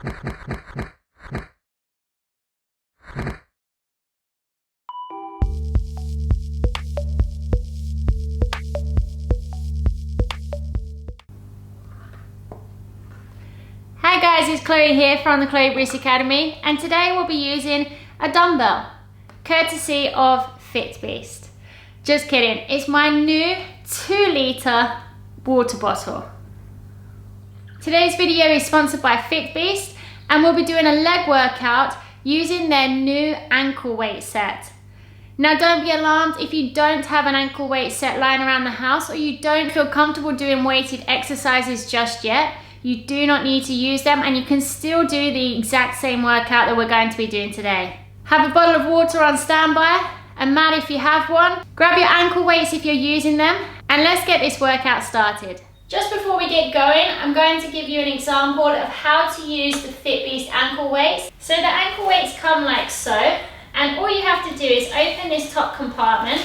Hi guys, it's Chloe here from the Chloe Bruce Academy, and today we'll be using a dumbbell, courtesy of FitBeast. Just kidding, it's my new 2-litre water bottle. Today's video is sponsored by FitBeast, and we'll be doing a leg workout using their new ankle weight set. Now don't be alarmed if you don't have an ankle weight set lying around the house, or you don't feel comfortable doing weighted exercises just yet. You do not need to use them, and you can still do the exact same workout that we're going to be doing today. Have a bottle of water on standby, a mat if you have one. Grab your ankle weights if you're using them, and let's get this workout started. Just before we get going, I'm going to give you an example of how to use the FitBeast ankle weights. So the ankle weights come like so, and all you have to do is open this top compartment,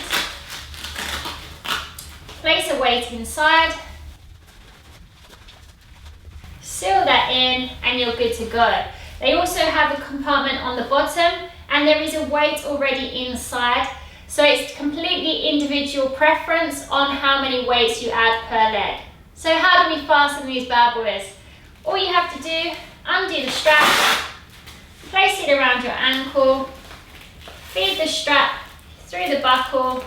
place a weight inside, seal that in, and you're good to go. They also have a compartment on the bottom, and there is a weight already inside, so it's completely individual preference on how many weights you add per leg. So how do we fasten these bad boys? All you have to do, undo the strap, place it around your ankle, feed the strap through the buckle,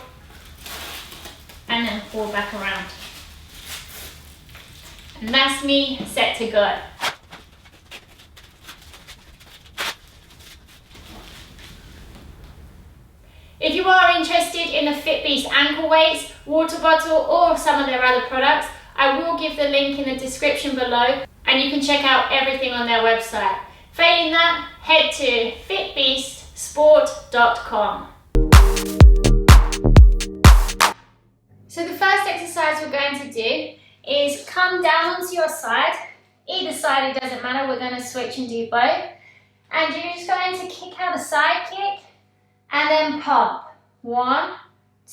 and then pull back around. And that's me set to go. If you are interested in the FitBeast ankle weights, water bottle, or some of their other products, I will give the link in the description below, and you can check out everything on their website. Failing that, head to fitbeastsport.com. So the first exercise we're going to do is come down onto your side. Either side, it doesn't matter, we're going to switch and do both. And you're just going to kick out a side kick and then pump. 1,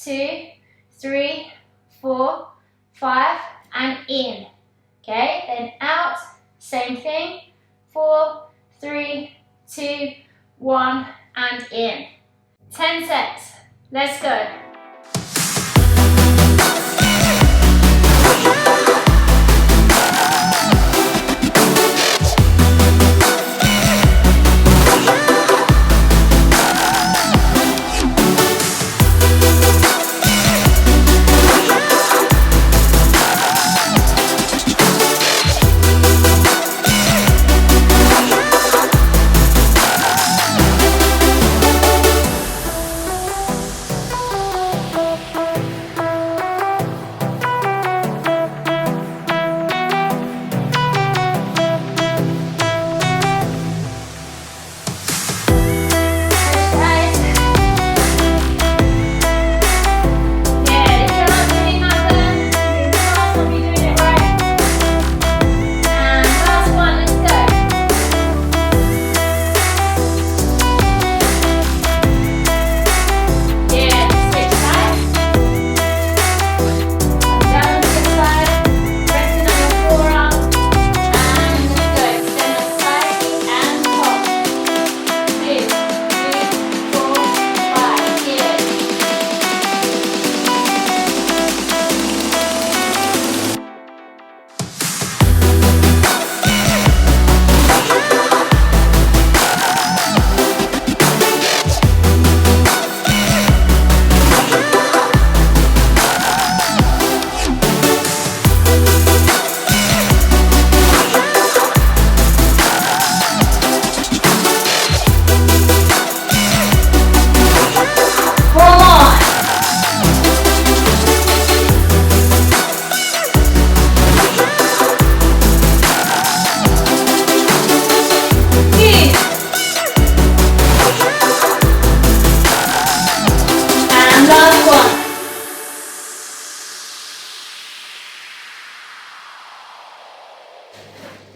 2, 3, 4, 5, and in. Okay, then out, same thing. 4, 3, 2, 1, and in. 10 sets. Let's go.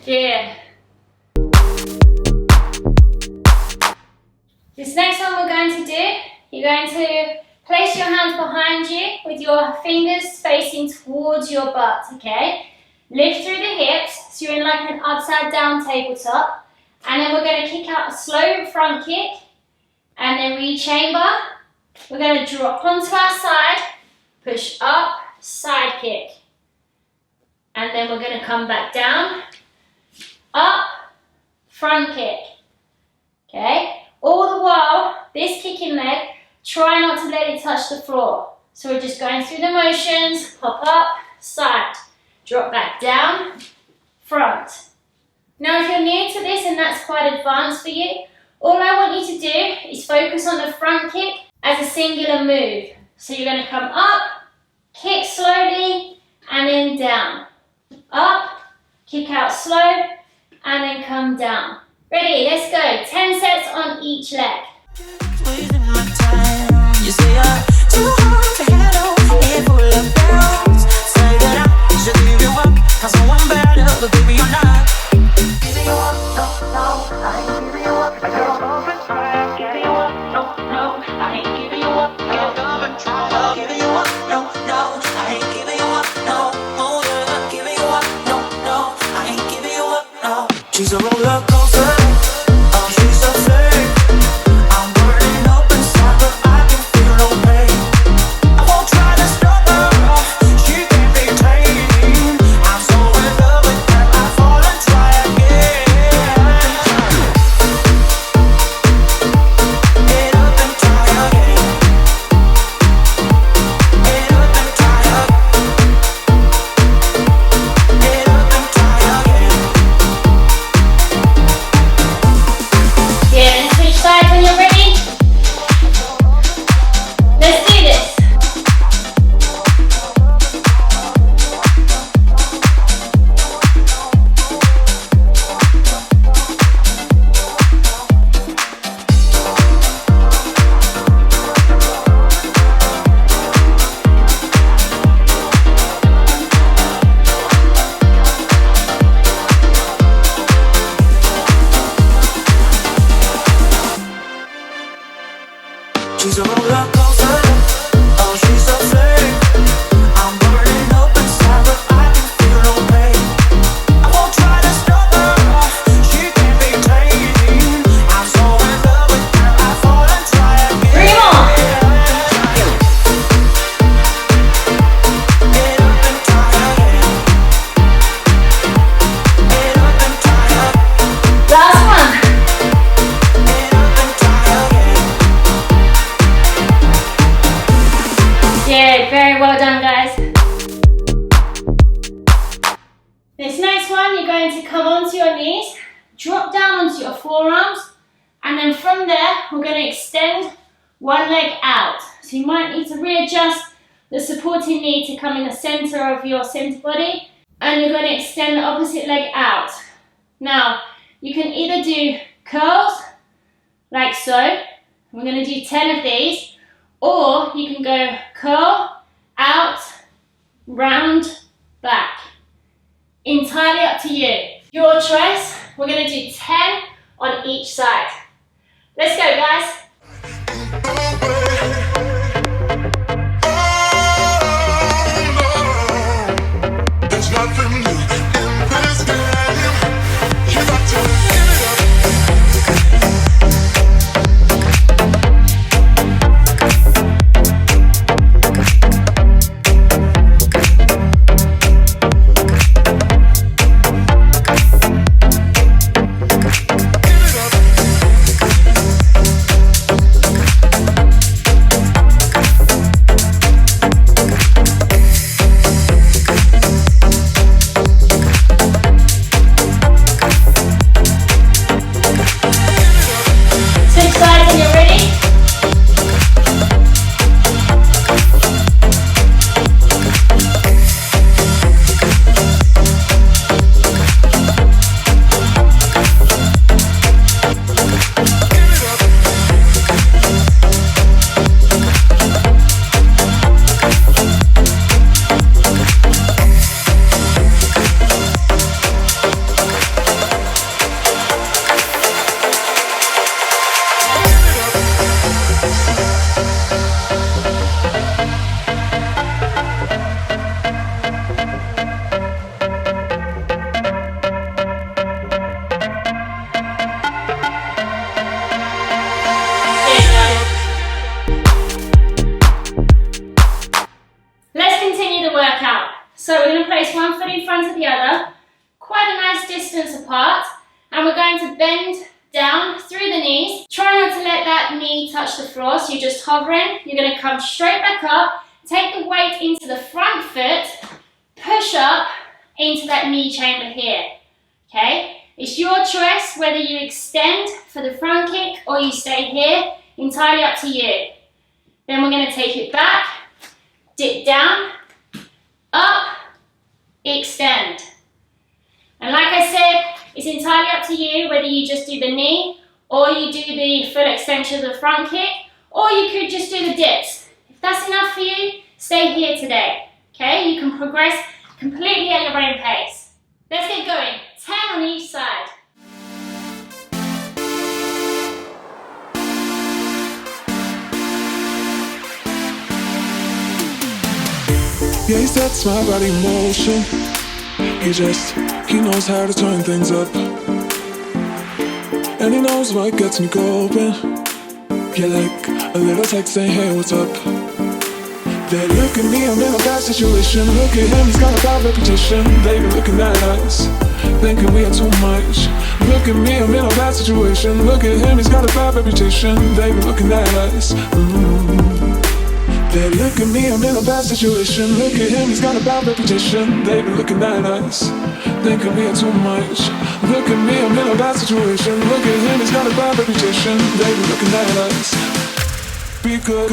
Yeah. This next one we're going to do, you're going to place your hands behind you with your fingers facing towards your butt, okay? Lift through the hips, so you're in like an upside down tabletop, And then we're going to kick out a slow front kick. And then re-chamber. We're going to drop onto our side, push up, side kick. And then we're going to come back down, up, front kick. Okay? All the while, this kicking leg, try not to let it touch the floor. So we're just going through the motions, pop up, side, drop back down, front. Now if you're new to this and that's quite advanced for you, all I want you to do is focus on the front kick as a singular move. So you're going to come up, kick slowly, and then down. Up, kick out slow, and then come down. Ready, let's go. 10 sets on each leg. You say I'm too hard to handle, ain't full of barrels. Say that I should give you up, cause I'm better, but baby you're not. Giving you up, no, I ain't giving you up. I don't love and try, giving you up, no, I ain't giving you up. I don't love and try, giving you up, no, I ain't giving you up, no, oh yeah, giving you up, no, I ain't giving you up, no. She's a roller coaster, oh she's a fake. I'm burning up inside, but I can feel no pain. I won't try to stop her, she can't be tamed. I'm so in love with her, I fall and try again. Get up and try again. Get up and try again. Get up and try again. Yeah, and switch sides when you're ready. Let's do this. She's a roller coaster, oh she's a fake. I'm burning up inside, but I can feel no pain. I won't try to stop her, she can't be tamed. I'm so in love with her, I fall and try again. 3 more. Get up and try again. Get up and try again. Last one. Get up and try again. Yeah, very well done, guys. This next one, you're going to come onto your knees, drop down onto your forearms, and then from there, we're going to extend one leg out. So you might need to readjust the supporting knee to come in the center of your center body, and you're going to extend the opposite leg out. Now, you can either do curls, like so. We're going to do 10 of these. Or you can go curl, out, round, back. Entirely up to you. Your choice. We're going to do 10 on each side. Let's go, guys. There's nothing new in this game. You got to give it up. Give it up. touch the floor, so you're just hovering. You're going to come straight back up, take the weight into the front foot, push up into that knee chamber here, okay? It's your choice whether you extend for the front kick or you stay here, entirely up to you. Then we're going to take it back, dip down, up, extend. And like I said, it's entirely up to you whether you just do the knee or you do the full extension of the front kick, or you could just do the dips. If that's enough for you, stay here today, okay? You can progress completely at your own pace. Let's get going. 10 on each side. Yeah, he sets my body in motion. He knows how to turn things up. And he knows what gets me going. Yeah, like a little text saying, hey, what's up? They look at me, I'm in a bad situation. Look at him, he's got a bad reputation. They be looking at us, thinking we are too much. Look at me, I'm in a bad situation. Look at him, he's got a bad reputation. They be looking at us. They look at me, I'm in a bad situation. Look at him, he's got a bad reputation. They be looking at us, thinking we are too much. Look at me, I'm in a bad situation. Look at him, he's got a bad reputation. They be looking at us. Be good.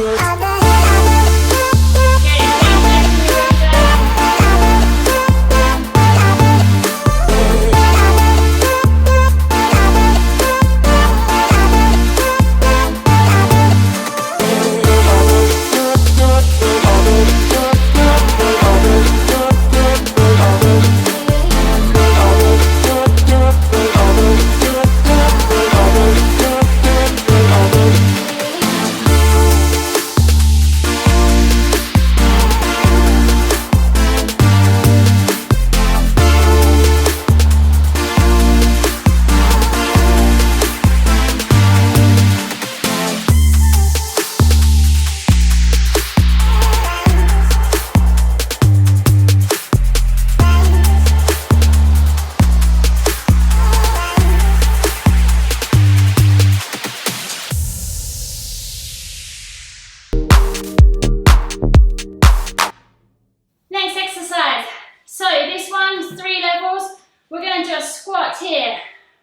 So this one's 3 levels. We're going to do a squat here.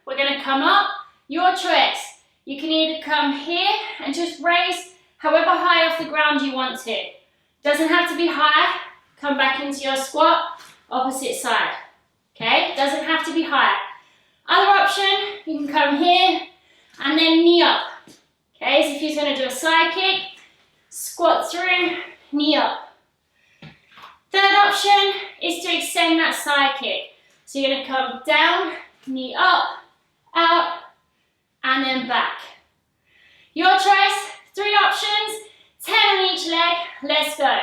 We're going to come up, your choice. You can either come here and just raise however high off the ground you want to. Doesn't have to be high. Come back into your squat, opposite side. Okay, doesn't have to be high. Other option, you can come here and then knee up. Okay, so if you're going to do a side kick, squat through, knee up. Third option is to extend that side kick. So you're going to come down, knee up, out, and then back. Your choice, 3 options, 10 on each leg, let's go.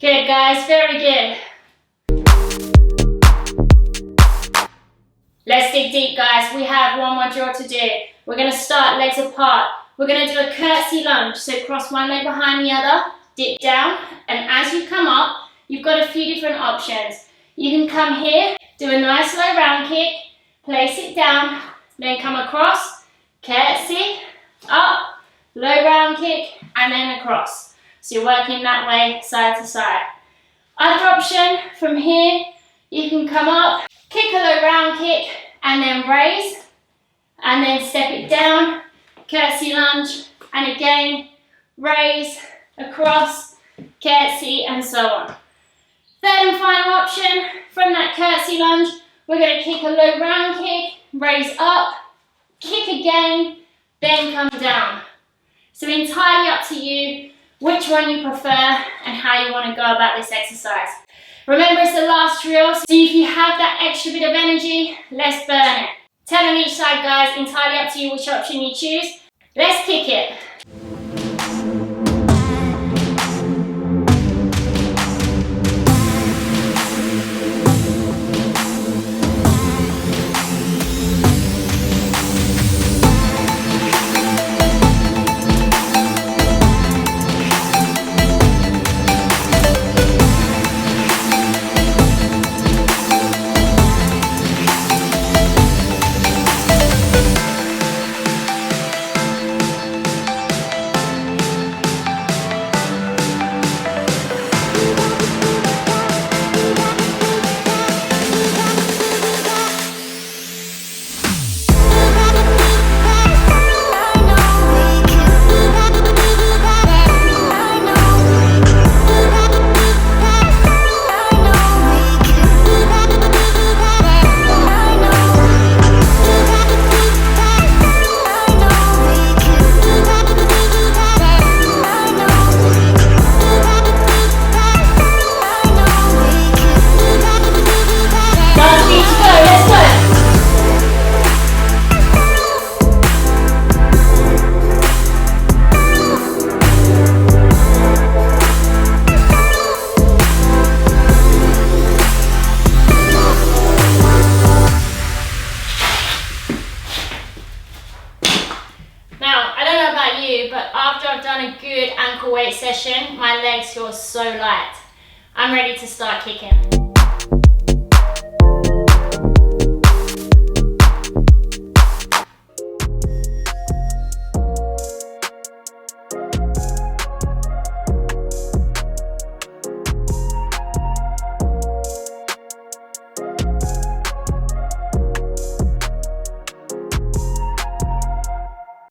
Good guys, very good. Let's dig deep guys, we have one more drill to do. We're going to start legs apart. We're going to do a curtsy lunge, so cross one leg behind the other, dip down, and as you come up, you've got a few different options. You can come here, Do a nice low round kick, place it down, then come across, curtsy, up, low round kick, and then across. So you're working that way, side to side. Other option, from here, you can come up, kick a low round kick, and then raise, and then step it down, curtsy lunge, and again, raise, across, curtsy, and so on. Third and final option, from that curtsy lunge, we're going to kick a low round kick, raise up, kick again, then come down. So entirely up to you which one you prefer and how you want to go about this exercise. Remember, it's the last drill, so if you have that extra bit of energy, let's burn it. 10 on each side, guys, entirely up to you which option you choose. Let's kick it. But after I've done a good ankle weight session, my legs feel so light. I'm ready to start kicking.